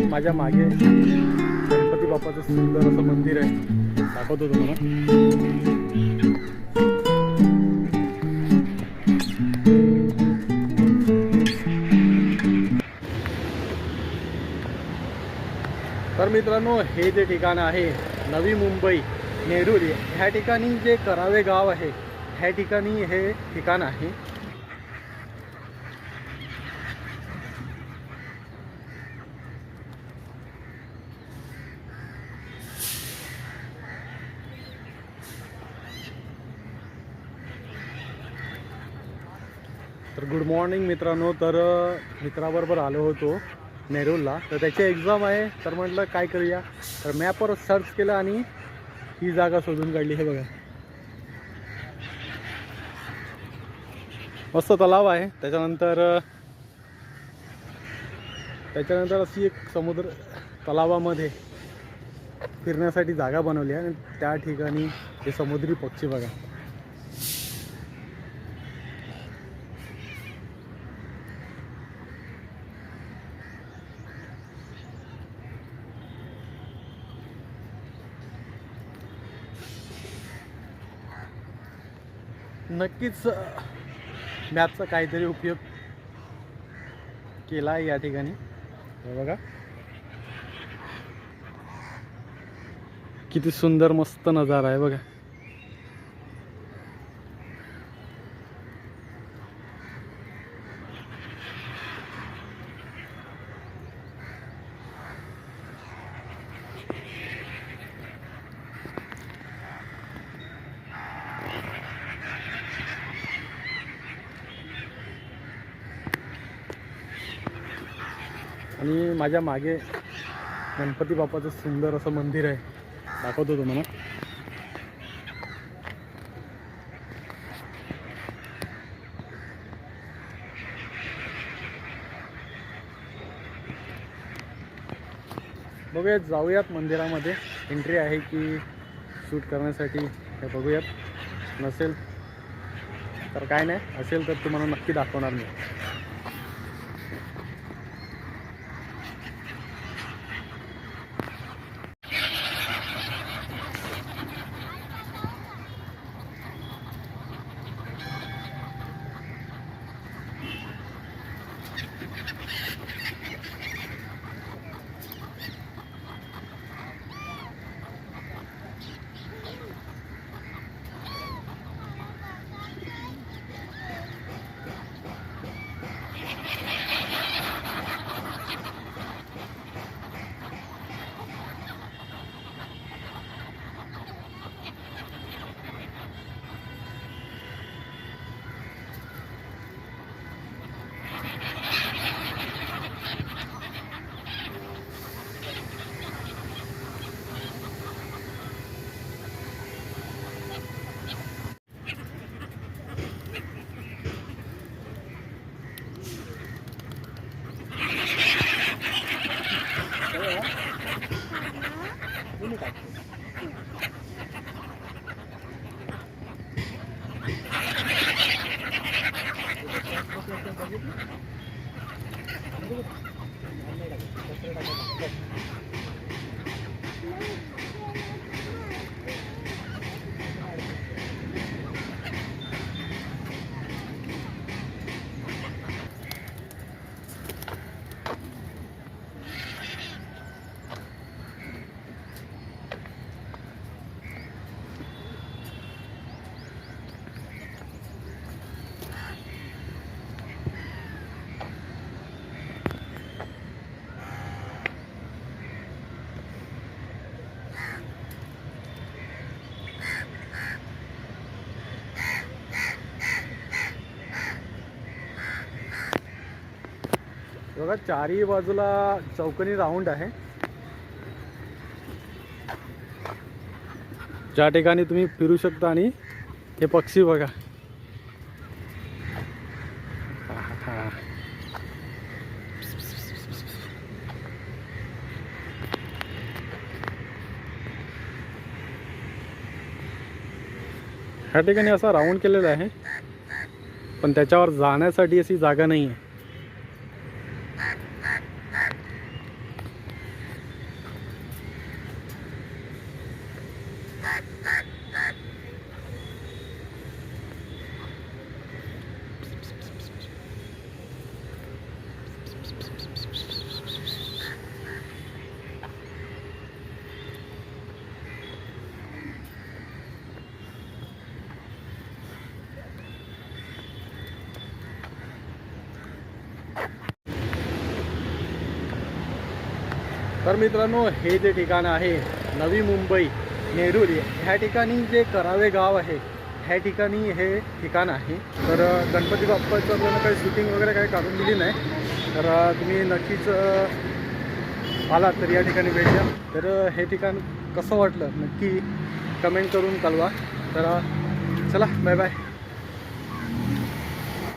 माझ्या मागे गणपती बाप्पाचं सुंदर असं मंदिर आहे, दाखवतो तुम्हाला. तर मित्रांनो, हे जे ठिकाण आहे नवी मुंबई नेरूळ, ह्या ठिकाणी जे करावे गाव आहे ह्या ठिकाणी हे ठिकाण आहे. तर गुड मॉर्निंग मित्रांनो. तर मित्राबरोबर आलो होतो नेरूळला, तर त्याची एक्झाम आहे. तर म्हटलं काय करूया, तर मॅपवर सर्च केलं आणि ही जागा शोधून काढली. हे बघा, मस्त तलाव आहे. त्याच्यानंतर अशी एक समुद्र तलावामध्ये फिरण्यासाठी जागा बनवली आहे आणि त्या ठिकाणी हे समुद्री पक्षी बघा. नक्कीच मॅपचा काहीतरी उपयोग केला आहे या ठिकाणी. हे बघा किती सुंदर मस्त नजारा आहे बघा. आणि माझ्या मागे गणपती बाप्पाचं सुंदर असं मंदिर आहे, दाखवतो तुम्हाला. बघूयात, जाऊयात मंदिरामध्ये. एंट्री आहे की शूट करण्यासाठी हे बघूयात. नसेल तर काय नाही, असेल तर तुम्हाला नक्की दाखवणार मी. बघा, चारही बाजूला चौकोनी राऊंड आहे, ज्या ठिकाणी तुम्ही फिरू शकता. आणि हे पक्षी बघा, ह्या ठिकाणी असा राऊंड केलेला आहे, पण त्याच्यावर जाण्यासाठी अशी जागा नाही आहे. तर मित्रांनो, हे जे ठिकाण आहे नवी मुंबई नेरूर, ह्या ठिकाणी जे करावे गाव आहे ह्या ठिकाणी हे ठिकाण आहे. तर गणपती बाप्पाचं आपल्याला काही शूटिंग वगैरे काही काढून दिली नाही, तर तुम्ही नक्कीच आलात तर या ठिकाणी भेट द्या. तर हे ठिकाण कसं वाटलं नक्की कमेंट करून कळवा. तर चला, बाय बाय.